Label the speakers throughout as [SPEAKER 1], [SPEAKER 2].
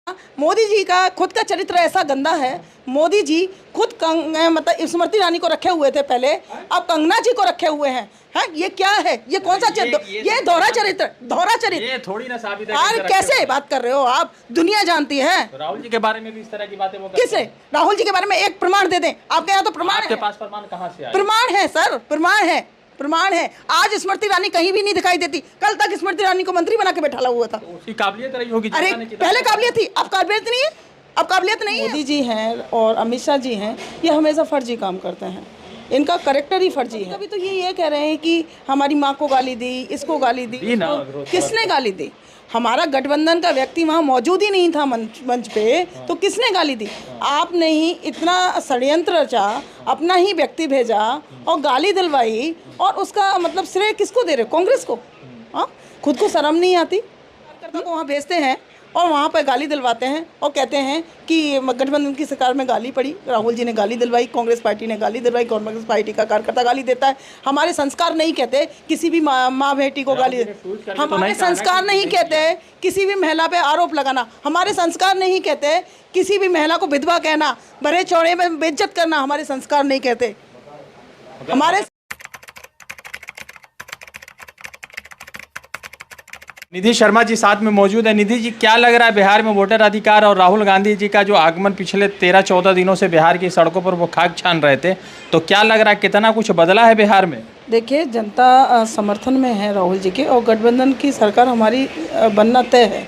[SPEAKER 1] मोदी जी का खुद का चरित्र ऐसा गंदा है। मोदी जी खुद मतलब स्मृति ईरानी को रखे हुए थे पहले, अब कंगना जी को रखे हुए हैं। हैं, ये क्या है? ये कौन सा चरित्र? ये दोहरा चरित्र
[SPEAKER 2] ये थोड़ी ना साबित है।
[SPEAKER 1] यार कैसे बात कर रहे हो आप? दुनिया जानती है।
[SPEAKER 2] राहुल जी के बारे में भी इस तरह की बातें वो
[SPEAKER 1] किसने? राहुल जी के बारे में एक प्रमाण दे दें। आपके यहाँ तो प्रमाण
[SPEAKER 2] आपके
[SPEAKER 1] है।
[SPEAKER 2] पास प्रमाण कहाँ से आए?
[SPEAKER 1] प्रमाण है सर, प्रमाण है। आज स्मृति ईरानी कहीं भी नहीं दिखाई देती। कल तक स्मृति ईरानी को मंत्री बना के बैठा हुआ था।
[SPEAKER 2] उसकी काबिलियत रही होगी।
[SPEAKER 1] अरे पहले काबिलियत थी, अब काबिलियत नहीं है। अब काबिलियत नहीं है। मोदी जी हैं और अमित शाह जी हैं, ये हमेशा फर्जी काम करते हैं। इनका करेक्टर ही फर्जी है। अभी तो ये कह रहे हैं कि हमारी माँ को गाली दी, इसको गाली दी। किसने गाली दी? हमारा गठबंधन का व्यक्ति वहाँ मौजूद ही नहीं था मंच पे, तो किसने गाली दी? आपने ही इतना षड्यंत्र रचा, अपना ही व्यक्ति भेजा और गाली दिलवाई, और उसका मतलब श्रेय किसको दे रहे? कांग्रेस को? हाँ, खुद को शर्म नहीं आती? कार्यकर्ता को वहाँ भेजते हैं और वहाँ पर गाली दिलवाते हैं और कहते हैं कि गठबंधन की सरकार में गाली पड़ी, राहुल जी ने गाली दिलवाई, कांग्रेस पार्टी ने गाली दिलवाई, कांग्रेस पार्टी का कार्यकर्ता गाली देता है। हमारे संस्कार नहीं कहते किसी भी माँ बेटी को गाली, हमारे संस्कार नहीं कहते किसी भी महिला पे आरोप लगाना, हमारे संस्कार नहीं कहते किसी भी महिला को विधवा कहना, बड़े चौड़े में बेइज्जत करना, हमारे संस्कार नहीं कहते। हमारे
[SPEAKER 2] निधि शर्मा जी साथ में मौजूद है। निधि जी, क्या लग रहा है बिहार में वोटर अधिकार और राहुल गांधी जी का जो आगमन पिछले 13-14 दिनों से बिहार की सड़कों पर वो खाक छान रहे थे, तो क्या लग रहा है कितना कुछ बदला है बिहार में?
[SPEAKER 1] देखिए, जनता समर्थन में है राहुल जी के, और गठबंधन की सरकार हमारी बनना तय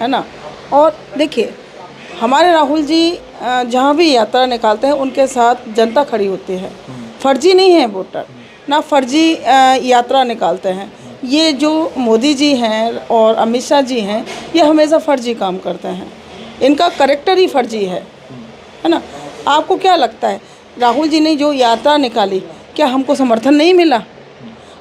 [SPEAKER 1] है ना। और देखिए, हमारे राहुल जी जहाँ भी यात्रा निकालते हैं उनके साथ जनता खड़ी होती है। फर्जी नहीं है वोटर, ना फर्जी यात्रा निकालते हैं। ये जो मोदी जी हैं और अमित शाह जी हैं, ये हमेशा फर्जी काम करते हैं। इनका करेक्टर ही फर्जी है ना। आपको क्या लगता है, राहुल जी ने जो यात्रा निकाली, क्या हमको समर्थन नहीं मिला?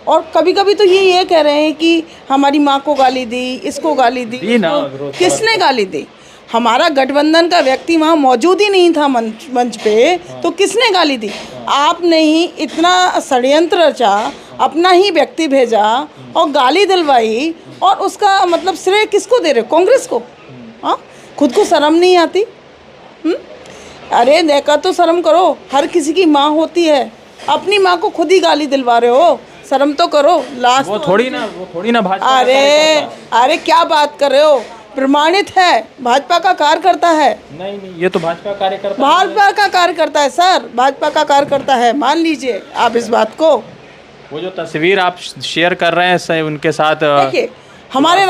[SPEAKER 1] और कभी कभी तो ये कह रहे हैं कि हमारी माँ को गाली दी, इसको गाली दी। किसने गाली दी? हमारा गठबंधन का व्यक्ति वहाँ मौजूद ही नहीं था मंच पे, तो किसने गाली दी? आपने ही इतना षड्यंत्र रचा, अपना ही व्यक्ति भेजा और गाली दिलवाई, और उसका मतलब श्रेय किसको दे रहे? कांग्रेस को? हाँ, खुद को शर्म नहीं आती? अरे देखा तो शर्म करो, हर किसी की माँ होती है, अपनी माँ को खुद ही गाली दिलवा रहे हो, शर्म तो करो। लास्ट
[SPEAKER 2] वो थोड़ी ना भाजपा।
[SPEAKER 1] अरे क्या बात कर रहे हो? प्रमाणित है, भाजपा का कार्यकर्ता है।
[SPEAKER 2] नहीं, ये तो भाजपा कार्यकर्ता,
[SPEAKER 1] भाजपा का कार्यकर्ता है सर, भाजपा का कार्यकर्ता है, मान लीजिए आप इस बात को।
[SPEAKER 2] वो जो तस्वीर आप शेयर कर रहे हैं उनके साथ,
[SPEAKER 1] देखिए, हमारे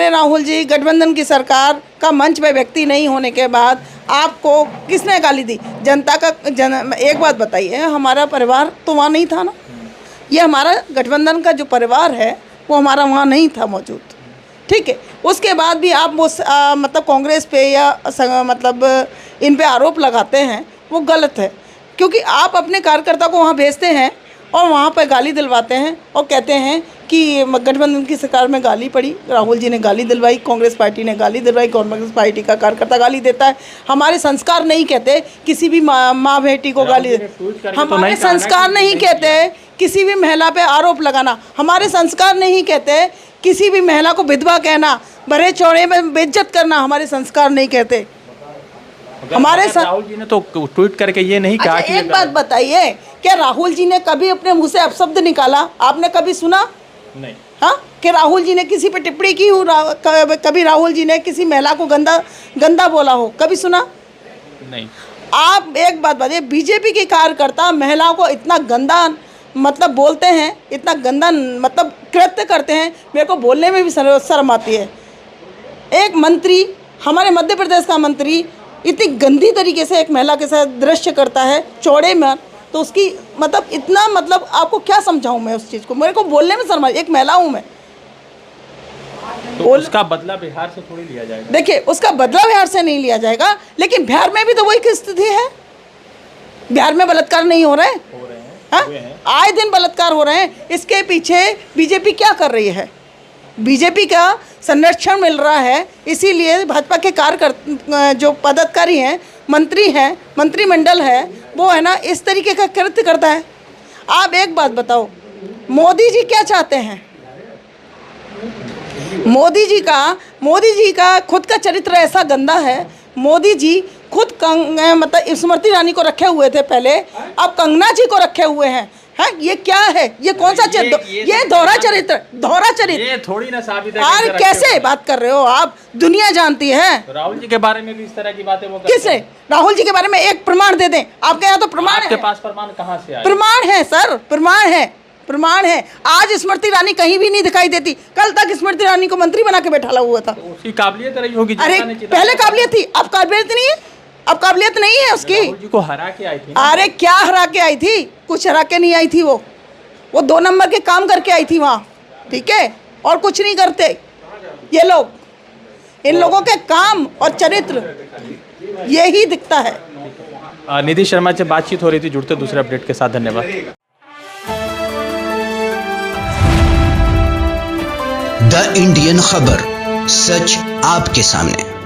[SPEAKER 1] राहुल जी गठबंधन की सरकार का मंच पे व्यक्ति नहीं होने के बाद आपको किसने गाली दी? जनता का एक बात बताइए, हमारा परिवार तो वहाँ नहीं था ना। ये हमारा गठबंधन का जो परिवार है वो हमारा वहाँ नहीं था मौजूद, ठीक है। उसके बाद भी आप मतलब कांग्रेस पे या मतलब इन पे आरोप लगाते हैं, वो गलत है। क्योंकि आप अपने कार्यकर्ता को वहाँ भेजते हैं और वहाँ पर गाली दिलवाते हैं और कहते हैं कि गठबंधन की सरकार में गाली पड़ी, राहुल जी ने गाली दिलवाई, कांग्रेस पार्टी ने गाली दिलवाई, कांग्रेस पार्टी का कार्यकर्ता गाली देता है। हमारे संस्कार नहीं कहते किसी भी माँ बेटी को गाली, हमारे संस्कार नहीं कहते किसी भी महिला पे आरोप लगाना, हमारे संस्कार नहीं कहते किसी भी महिला को विधवा कहना, बड़े चौड़े में बेइज्जत करना, हमारे संस्कार नहीं कहते। हमारे
[SPEAKER 2] राहुल जी ने तो ट्वीट करके ये नहीं कहा कि
[SPEAKER 1] एक बात बताइए, क्या राहुल जी ने कभी अपने मुंह से अपशब्द निकाला? आपने कभी सुना?
[SPEAKER 2] नहीं।
[SPEAKER 1] हाँ, कि राहुल जी ने किसी पे टिप्पणी की हो, कभी राहुल जी ने किसी महिला को गंदा बोला हो, कभी सुना?
[SPEAKER 2] नहीं।
[SPEAKER 1] आप एक बात बताइए, बीजेपी के कार्यकर्ता महिलाओं को इतना गंदा मतलब बोलते हैं, इतना गंदा मतलब कृत्य करते हैं, मेरे को बोलने में भी शर्म आती है। एक मंत्री, हमारे मध्य प्रदेश का मंत्री, इतनी गंदी तरीके से एक महिला के साथ दृश्य करता है चौड़े में, तो उसकी मतलब इतना मतलब आपको क्या समझाऊं मैं उस चीज़ को? मेरे को बोलने में शर्म, एक महिला हूँ मैं।
[SPEAKER 2] तो उसका बदला बिहार से थोड़ी लिया जाएगा? देखिए,
[SPEAKER 1] उसका बदला बिहार से नहीं लिया जाएगा, लेकिन बिहार में भी तो वही स्थिति है। बिहार में बलात्कार नहीं हो रहे हैं? आए दिन बलात्कार हो रहे हैं। इसके पीछे बीजेपी क्या कर रही है? बीजेपी का संरक्षण मिल रहा है, इसीलिए भाजपा के कार्यकर्ता जो पदाधिकारी हैं, मंत्री हैं, मंत्रिमंडल है, वो है ना इस तरीके का कृत्य करता है। आप एक बात बताओ, मोदी जी क्या चाहते हैं? मोदी जी का खुद का चरित्र ऐसा गंदा है। मोदी जी खुद मतलब स्मृति ईरानी को रखे हुए थे पहले, अब कंगना जी को रखे हुए हैं। हैं, ये क्या है? ये कौन सा ये दोहरा चरित्र
[SPEAKER 2] ये थोड़ी ना साबित है।
[SPEAKER 1] यार कैसे बात कर रहे हो आप? दुनिया जानती है।
[SPEAKER 2] राहुल जी के बारे में भी इस तरह की बातें वो करते
[SPEAKER 1] किसे? राहुल जी के बारे में एक प्रमाण दे दें। आपके यहाँ तो प्रमाण है?
[SPEAKER 2] आपके पास प्रमाण कहाँ से आए?
[SPEAKER 1] प्रमाण है सर, प्रमाण है। आज स्मृति ईरानी कहीं भी नहीं दिखाई देती। कल तक स्मृति ईरानी को मंत्री बना के बैठा हुआ था।
[SPEAKER 2] तो उसकी काबिलियत रही होगी।
[SPEAKER 1] अरे पहले काबिलियत थी, अब काबिलियत नहीं है। अब काबिलियत नहीं है उसकी।
[SPEAKER 2] राहुल जी को हरा के आई थी।
[SPEAKER 1] अरे क्या हरा के आई थी? कुछ हरा के नहीं आई थी। वो 2 नंबर के काम करके आई थी वहाँ, ठीक है, और कुछ नहीं करते ये लोग। इन लोगों के काम और चरित्र यही दिखता है।
[SPEAKER 2] निधि शर्मा से बातचीत हो रही थी। जुड़ते दूसरे अपडेट के साथ, धन्यवाद।
[SPEAKER 3] द इंडियन खबर, सच आपके सामने।